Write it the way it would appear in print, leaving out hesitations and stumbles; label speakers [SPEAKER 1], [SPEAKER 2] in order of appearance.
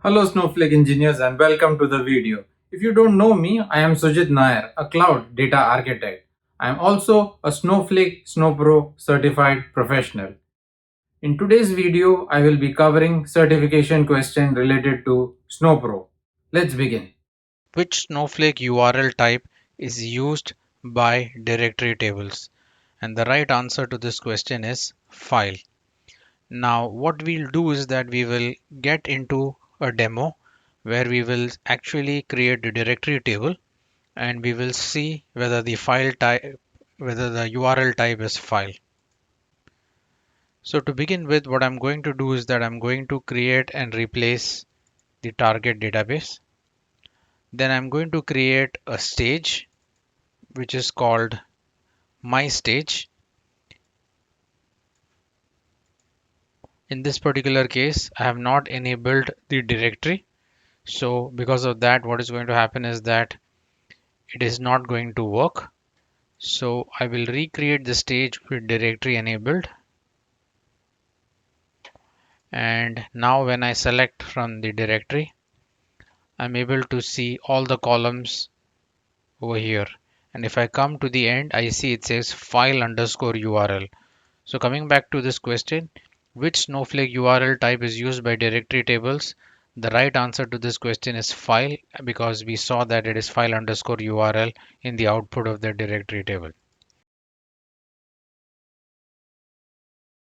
[SPEAKER 1] Hello Snowflake engineers and welcome to the video. If you don't know me, I am Sujit Nair, a cloud data architect. I am also a Snowflake Snowpro certified professional. In today's video, I will be covering certification question related to Snowpro. Let's begin.
[SPEAKER 2] Which Snowflake URL type is used by directory tables? And the right answer to this question is file. Now, what we'll do is that we will get into a demo where we will actually create the directory table and we will see whether the file type, whether the URL type is file. So to begin with, what I'm going to do is that I'm going to create and replace the target database. Then I'm going to create a stage which is called my stage. In this particular case, I have not enabled the directory. So because of that, what is going to happen is that it is not going to work. So I will recreate the stage with directory enabled. And now when I select from the directory, I'm able to see all the columns over here. And if I come to the end, I see it says file underscore URL. So coming back to this question, which Snowflake URL type is used by directory tables? The right answer to this question is file because we saw that it is file underscore URL in the output of the directory table.